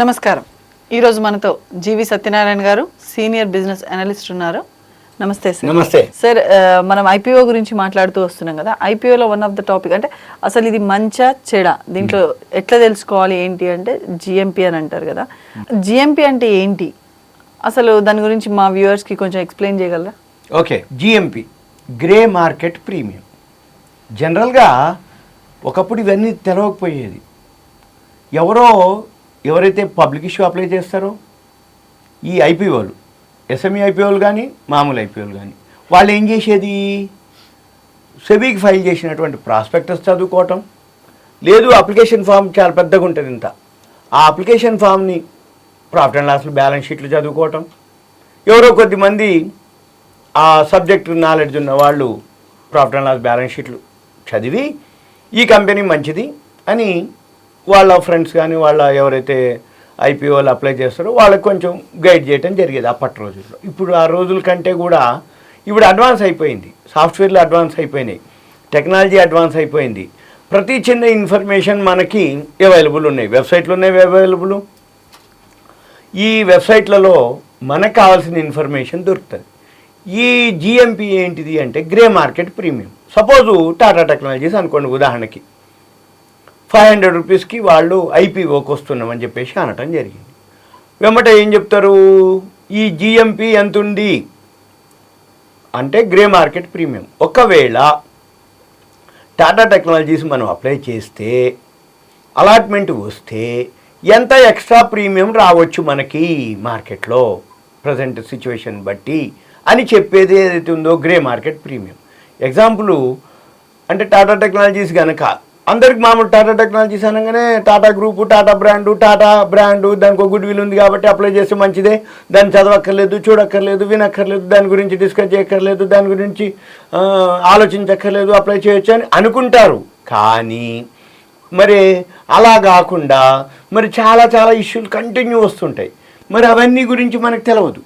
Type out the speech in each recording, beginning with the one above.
నమస్కారం. ఈరోజు మనతో జీవి సత్యనారాయణ గారు సీనియర్ బిజినెస్ అనలిస్ట్ ఉన్నారు. నమస్తే సార్. నమస్తే సార్. మనం ఐపీఓ గురించి మాట్లాడుతూ వస్తున్నాం కదా. ఐపీఓలో వన్ ఆఫ్ ద టాపిక్ అంటే అసలు ఇది మంచా చెడా, దీంట్లో ఎట్లా తెలుసుకోవాలి ఏంటి అంటే జిఎంపీ అని అంటారు కదా. జిఎంపీ అంటే ఏంటి, అసలు దాని గురించి మా వ్యూవర్స్కి కొంచెం ఎక్స్ప్లెయిన్ చేయగలరా? Okay. GMP grey market premium. జనరల్గా ఒకప్పుడు ఇవన్నీ తెలవకపోయేది. ఎవరైతే పబ్లిక్ ఇష్యూ అప్లై చేస్తారో ఈ ఐపీఓలు, ఎస్ఎంఈ ఐపీఓలు కానీ మామూలు ఐపీఓలు కానీ, వాళ్ళు ఏం చేసేది, సెబీకి ఫైల్ చేసినటువంటి ప్రాస్పెక్టస్ చదువుకోవటం, లేదు అప్లికేషన్ ఫామ్ చాలా పెద్దగా ఉంటుంది ఇంత, ఆ అప్లికేషన్ ఫామ్ని ప్రాఫిట్ అండ్ లాస్లు బ్యాలెన్స్ షీట్లు చదువుకోవటం, ఎవరో కొద్దిమంది ఆ సబ్జెక్ట్ నాలెడ్జ్ ఉన్న వాళ్ళు ప్రాఫిట్ అండ్ లాస్ బ్యాలెన్స్ షీట్లు చదివి ఈ కంపెనీ మంచిది అని వాళ్ళ ఫ్రెండ్స్ కానీ వాళ్ళ ఎవరైతే ఐపీఓలు అప్లై చేస్తారో వాళ్ళకి కొంచెం గైడ్ చేయడం జరిగేది అప్పటి రోజుల్లో. ఇప్పుడు ఆ రోజుల కంటే కూడా ఇప్పుడు అడ్వాన్స్ అయిపోయింది, సాఫ్ట్వేర్లు అడ్వాన్స్ అయిపోయినాయి, టెక్నాలజీ అడ్వాన్స్ అయిపోయింది. ప్రతి చిన్న ఇన్ఫర్మేషన్ మనకి అవైలబుల్ ఉన్నాయి, వెబ్సైట్లు ఉన్నాయి అవైలబుల్. ఈ వెబ్సైట్లలో మనకు కావాల్సిన ఇన్ఫర్మేషన్ దొరుకుతుంది. ఈ జిఎంపి ఏంటిది అంటే grey market premium. Suppose Tata technologies అనుకోండి ఉదాహరణకి, 500 రూపీస్కి వాళ్ళు ఐపీఓకి వస్తున్నామని చెప్పేసి అనటం జరిగింది. వెంబట ఏం చెప్తారు, ఈ జిఎంపి ఎంత ఉంది అంటే గ్రే మార్కెట్ ప్రీమియం. ఒకవేళ టాటా టెక్నాలజీస్ మనం అప్లై చేస్తే అలాట్మెంట్ వస్తే ఎంత ఎక్స్ట్రా ప్రీమియం రావచ్చు మనకి మార్కెట్లో ప్రజెంట్ సిచ్యువేషన్ బట్టి అని చెప్పేది ఏదైతే ఉందో గ్రే మార్కెట్ ప్రీమియం. ఎగ్జాంపుల్ అంటే టాటా టెక్నాలజీస్ కనుక అందరికి మామూలు టాటా టెక్నాలజీస్ అనగానే టాటా గ్రూపు, టాటా బ్రాండు దానికి ఒక గుడ్ విల్ ఉంది కాబట్టి అప్లై చేస్తే మంచిదే, దాన్ని చదవక్కర్లేదు, చూడక్కర్లేదు, వినక్కర్లేదు, దాని గురించి డిస్కస్ చేయక్కర్లేదు, దాని గురించి ఆలోచించక్కర్లేదు, అప్లై చేయొచ్చు అని అనుకుంటారు. కానీ మరి అలా కాకుండా మరి చాలా ఇష్యూలు కంటిన్యూ వస్తుంటాయి. మరి అవన్నీ గురించి మనకు తెలియదు,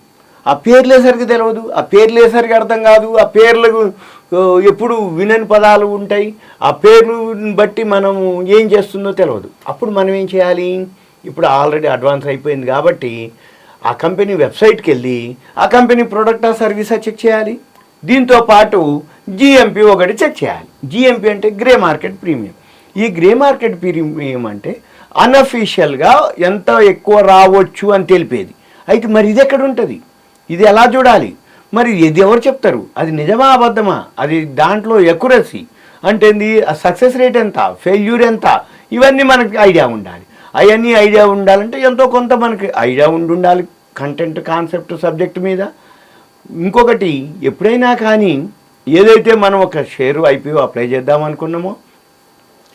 ఆ పేర్లేసరికి తెలియదు, ఆ పేర్లేసరికి అర్థం కాదు, ఆ పేర్లకు ఎప్పుడు వినని పదాలు ఉంటాయి, ఆ పేర్లను బట్టి మనము ఏం చేస్తుందో తెలియదు. అప్పుడు మనం ఏం చేయాలి, ఇప్పుడు ఆల్రెడీ అడ్వాన్స్ అయిపోయింది కాబట్టి ఆ కంపెనీ వెబ్సైట్కి వెళ్ళి ఆ కంపెనీ ప్రోడక్టా సర్వీసా చెక్ చేయాలి. దీంతో పాటు జిఎంపి ఒకటి చెక్ చేయాలి. జిఎంపి అంటే గ్రే మార్కెట్ ప్రీమియం. ఈ గ్రే మార్కెట్ ప్రీమియం అంటే అన్అఫీషియల్గా ఎంత ఎక్కువ రావచ్చు అని తెలిపేది. అయితే మరి ఇది ఎక్కడ ఉంటుంది, ఇది ఎలా చూడాలి, మరి ఇది ఎవరు చెప్తారు, అది నిజమా అబద్ధమా, అది దాంట్లో ఎక్యురసీ అంటే సక్సెస్ రేట్ ఎంత, ఫెయిల్యూర్ ఎంత, ఇవన్నీ మనకి ఐడియా ఉండాలి. అవన్నీ ఐడియా ఉండాలంటే ఎంతో కొంత మనకి ఐడియా ఉండాలి కంటెంట్, కాన్సెప్ట్, సబ్జెక్ట్ మీద. ఇంకొకటి, ఎప్పుడైనా కానీ ఏదైతే మనం ఒక షేరు ఐపీఓ అప్లై చేద్దాం అనుకున్నామో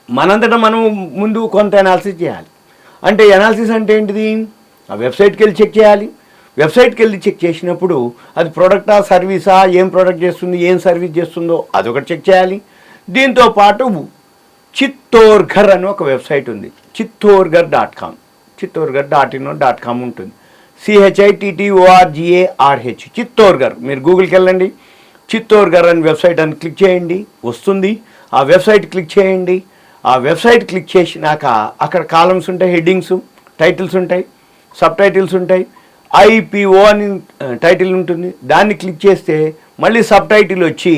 మనంతటా మనం ముందు కొంత అనాలిసిస్ చేయాలి. అంటే అనాలిసిస్ అంటే ఏంటిది, ఆ వెబ్సైట్కి వెళ్ళి చెక్ చేయాలి. వెబ్సైట్కి వెళ్ళి చెక్ చేసినప్పుడు అది ప్రోడక్టా సర్వీసా, ఏం ప్రోడక్ట్ చేస్తుంది, ఏం సర్వీస్ చేస్తుందో అదొకటి చెక్ చేయాలి. దీంతో పాటు చిత్తోర్ఘర్ అని ఒక వెబ్సైట్ ఉంది, చిత్తోర్ఘర్.com, చిత్తోర్ఘర్.in.com ఉంటుంది, CHITTORGARH, చిత్తోర్ఘర్. మీరు గూగుల్కి వెళ్ళండి, చిత్తోర్ఘర్ అని వెబ్సైట్ అని క్లిక్ చేయండి, వస్తుంది. ఆ వెబ్సైట్ క్లిక్ చేయండి. ఆ వెబ్సైట్ క్లిక్ చేసినాక అక్కడ కాలమ్స్ ఉంటాయి, హెడ్డింగ్స్, టైటిల్స్ ఉంటాయి, సబ్ టైటిల్స్ ఉంటాయి. ఐపీఓ అని టైటిల్ ఉంటుంది, దాన్ని క్లిక్ చేస్తే మళ్ళీ సబ్ టైటిల్ వచ్చి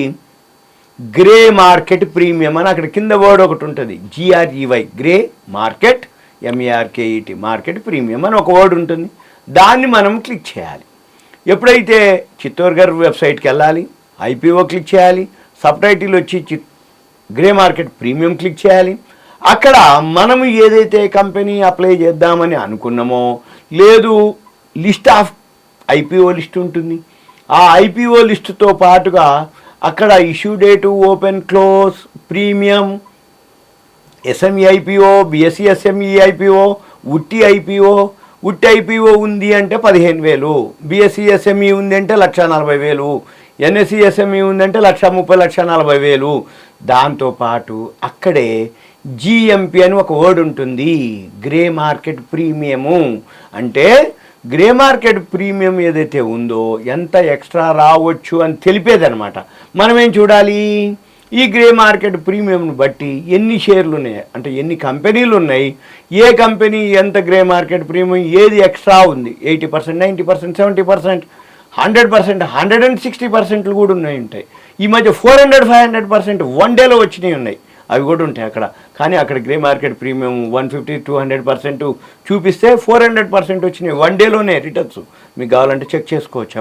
గ్రే మార్కెట్ ప్రీమియం అని అక్కడ కింద వర్డ్ ఒకటి ఉంటుంది, GREY, grey market, MERKET, market premium అని ఒక వర్డ్ ఉంటుంది. దాన్ని మనం క్లిక్ చేయాలి. ఎప్పుడైతే చిత్తోర్ఘర్ వెబ్సైట్కి వెళ్ళాలి, ఐపీఓ క్లిక్ చేయాలి, సబ్ టైటిల్ వచ్చి గ్రే మార్కెట్ ప్రీమియం క్లిక్ చేయాలి. అక్కడ మనము ఏదైతే కంపెనీ అప్లై చేద్దామని అనుకున్నామో, లేదు లిస్ట్ ఆఫ్ ఐపీఓ లిస్ట్ ఉంటుంది, ఆ ఐపీఓ లిస్టుతో పాటుగా అక్కడ issue date, open close, premium, SME IPO, BSc SME IPO, ఉట్టి ఐపీఓ ఉంది అంటే 15,000, బిఎస్సి ఎస్ఎంఈ ఉంది అంటే 1,40,000, ఎన్ఎస్సి ఎస్ఎంఈ ఉందంటే 1,30,000, 1,40,000. దాంతోపాటు అక్కడే జిఎంపి అని ఒక వర్డ్ ఉంటుంది, గ్రే మార్కెట్ ప్రీమియము. అంటే గ్రే మార్కెట్ ప్రీమియం ఏదైతే ఉందో ఎంత ఎక్స్ట్రా రావచ్చు అని తెలిపేదనమాట. మనం ఏం చూడాలి, ఈ గ్రే మార్కెట్ ప్రీమియంను బట్టి ఎన్ని షేర్లు ఉన్నాయి, అంటే ఎన్ని కంపెనీలు ఉన్నాయి, ఏ కంపెనీ ఎంత గ్రే మార్కెట్ ప్రీమియం, ఏది ఎక్స్ట్రా ఉంది, 80%, 90%, 70%, 100%, 160% కూడా ఉంటాయి. ఈ మధ్య 400, 500% వన్ డేలో వచ్చినాయి ఉన్నాయి, అవి కూడా ఉంటాయి అక్కడ. కానీ అక్కడ గ్రే మార్కెట్ ప్రీమియం 150, 200% చూపిస్తే 400% వచ్చినాయి వన్ డేలోనే రిటర్న్స్. మీకు కావాలంటే చెక్ చేసుకోవచ్చు.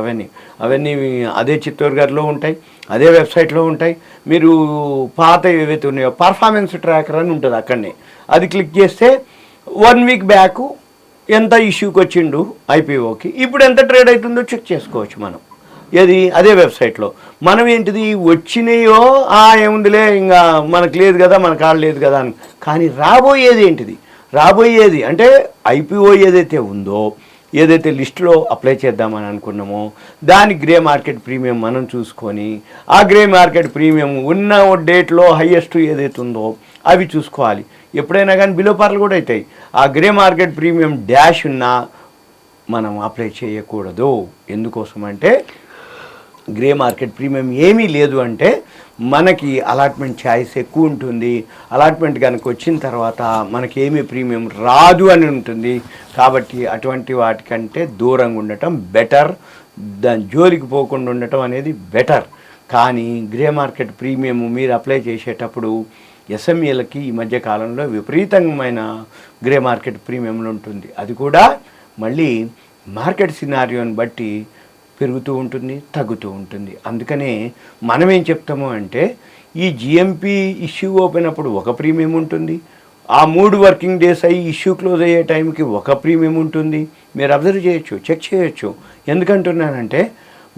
అవన్నీ అదే చిత్తూరు గారిలో ఉంటాయి, అదే వెబ్సైట్లో ఉంటాయి. మీరు పాత ఏవైతే ఉన్నాయో పర్ఫార్మెన్స్ ట్రాకర్ అని ఉంటుంది అక్కడనే, అది క్లిక్ చేస్తే 1 వీక్ బ్యాక్ ఎంత ఇష్యూకి వచ్చిండు ఐపీఓకి, ఇప్పుడు ఎంత ట్రేడ్ అవుతుందో చెక్ చేసుకోవచ్చు మనం. ఏది అదే వెబ్సైట్లో. మనం ఏంటిది వచ్చినాయో ఏముందిలే ఇంకా మనకు లేదు కదా, మన కాడ లేదు కదా అని. కానీ రాబోయేది ఏంటిది, రాబోయేది అంటే ఐపీఓ ఏదైతే ఉందో, ఏదైతే లిస్టులో అప్లై చేద్దామని అనుకున్నామో దాని గ్రే మార్కెట్ ప్రీమియం మనం చూసుకొని, ఆ గ్రే మార్కెట్ ప్రీమియం ఉన్న డేట్లో హయ్యెస్ట్ ఏదైతే ఉందో అవి చూసుకోవాలి. ఎప్పుడైనా కానీ బిలో పార్లు కూడా అవుతాయి. ఆ గ్రే మార్కెట్ ప్రీమియం డాష్ ఉన్నా మనం అప్లై చేయకూడదు. ఎందుకోసం అంటే గ్రే మార్కెట్ ప్రీమియం ఏమీ లేదు అంటే మనకి అలాట్మెంట్ ఛాయిస్ ఎక్కువ ఉంటుంది. అలాట్మెంట్ కనుక వచ్చిన తర్వాత మనకి ఏమీ ప్రీమియం రాదు అని ఉంటుంది. కాబట్టి అటువంటి వాటికంటే దూరంగా ఉండటం బెటర్, దాని జోలికి పోకుండా ఉండటం అనేది బెటర్. కానీ గ్రే మార్కెట్ ప్రీమియం మీరు అప్లై చేసేటప్పుడు ఎస్ఎంఈలకి ఈ మధ్య కాలంలో విపరీతమైన గ్రే మార్కెట్ ప్రీమియంలు ఉంటుంది. అది కూడా మళ్ళీ మార్కెట్ సినారియోని బట్టి పెరుగుతూ ఉంటుంది, తగ్గుతూ ఉంటుంది. అందుకనే మనం ఏం చెప్తాము అంటే ఈ జిఎంపీ ఇష్యూ ఓపెన్ అప్పుడు ఒక ప్రీమియం ఉంటుంది, ఆ 3 వర్కింగ్ డేస్ అయ్యి ఇష్యూ క్లోజ్ అయ్యే టైంకి ఒక ప్రీమియం ఉంటుంది. మీరు అబ్జర్వ్ చేయొచ్చు, చెక్ చేయొచ్చు. ఎందుకంటున్నానంటే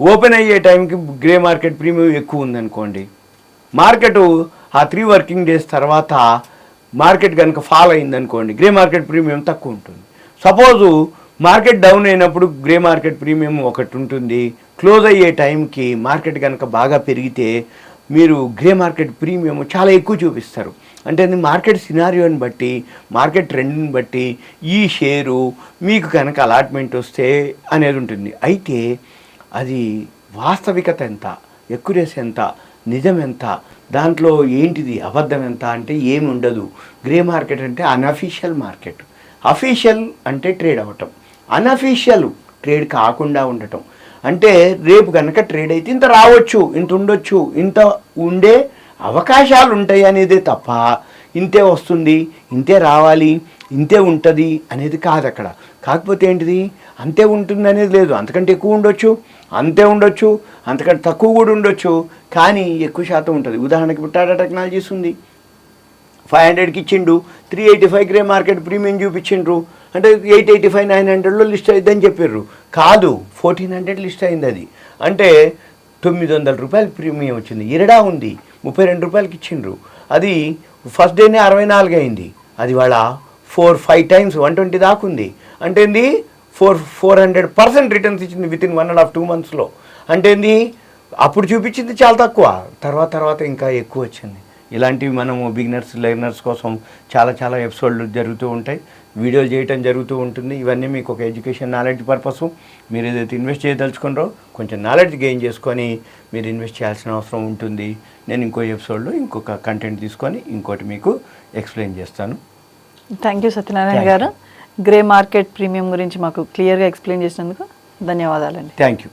ఓపెన్ అయ్యే టైంకి గ్రే మార్కెట్ ప్రీమియం ఎక్కువ ఉందనుకోండి, మార్కెట్ ఆ 3 వర్కింగ్ డేస్ తర్వాత మార్కెట్ కనుక ఫాల్ అయిందనుకోండి, గ్రే మార్కెట్ ప్రీమియం తక్కువ ఉంటుంది. సపోజు మార్కెట్ డౌన్ అయినప్పుడు గ్రే మార్కెట్ ప్రీమియం ఒకటి ఉంటుంది, క్లోజ్ అయ్యే టైంకి మార్కెట్ కనుక బాగా పెరిగితే మీరు గ్రే మార్కెట్ ప్రీమియం చాలా ఎక్కువ చూపిస్తారు. అంటే మార్కెట్ సినారియోని బట్టి, మార్కెట్ ట్రెండ్ని బట్టి ఈ షేరు మీకు కనుక అలాట్మెంట్ వస్తే అనేది ఉంటుంది. అయితే అది వాస్తవికత ఎంత, ఎక్యురసీ ఎంత, నిజం ఎంత, దాంట్లో ఏంటిది అబద్ధం ఎంత అంటే ఏమి ఉండదు. గ్రే మార్కెట్ అంటే అన్అఫీషియల్ మార్కెట్. అఫీషియల్ అంటే ట్రేడ్ అవ్వటం, అన్అఫీషియల్ ట్రేడ్ కాకుండా ఉండటం. అంటే రేపు కనుక ట్రేడ్ అయితే ఇంత రావచ్చు, ఇంత ఉండొచ్చు, ఇంత ఉండే అవకాశాలు ఉంటాయి అనేదే తప్ప ఇంతే వస్తుంది, ఇంతే రావాలి, ఇంతే ఉంటుంది అనేది కాదు అక్కడ. కాకపోతే ఏంటిది, అంతే ఉంటుంది అనేది లేదు, అంతకంటే ఎక్కువ ఉండొచ్చు, అంతే ఉండొచ్చు, అంతకంటే తక్కువ కూడా ఉండొచ్చు, కానీ ఎక్కువ శాతం ఉంటుంది. ఉదాహరణకి టాటా టెక్నాలజీస్ ఉంది, 500కి ఇచ్చిండు, 385 గ్రే మార్కెట్ ప్రీమియం చూపించిండ్రు, అంటే 885, 900లో లిస్ట్ అయిందని చెప్పారు. కాదు, 1400 లిస్ట్ అయింది. అది అంటే 900 రూపాయలు ప్రీమియం వచ్చింది. ఇరడా ఉంది, 32 రూపాయలకి ఇచ్చిండ్రు. అది ఫస్ట్ డేనే 64 అయింది. అది వాళ్ళ 4-5 టైమ్స్ 120 దాకా ఉంది. అంటే ఏంది, 400% రిటర్న్స్ ఇచ్చింది విత్ ఇన్ 1.5-2 monthsలో. అంటే ఏంది, అప్పుడు చూపించింది చాలా తక్కువ, తర్వాత ఇంకా ఎక్కువ వచ్చింది. ఇలాంటివి మనము బిగినర్స్ లెర్నర్స్ కోసం చాలా ఎపిసోడ్లు జరుగుతూ ఉంటాయి, వీడియోలు చేయటం జరుగుతూ ఉంటుంది. ఇవన్నీ మీకు ఒక ఎడ్యుకేషన్ నాలెడ్జ్ పర్పస్. మీరు ఏదైతే ఇన్వెస్ట్ చేయదలుచుకున్నారో కొంచెం నాలెడ్జ్ గెయిన్ చేసుకొని మీరు ఇన్వెస్ట్ చేయాల్సిన అవసరం ఉంటుంది. నేను ఇంకో ఎపిసోడ్లో ఇంకొక కంటెంట్ తీసుకొని ఇంకోటి మీకు ఎక్స్ప్లెయిన్ చేస్తాను. థ్యాంక్ యూ సత్యనారాయణ గారు. గ్రే మార్కెట్ ప్రీమియం గురించి మాకు క్లియర్గా ఎక్స్ప్లెయిన్ చేసినందుకు ధన్యవాదాలండి. Thank you.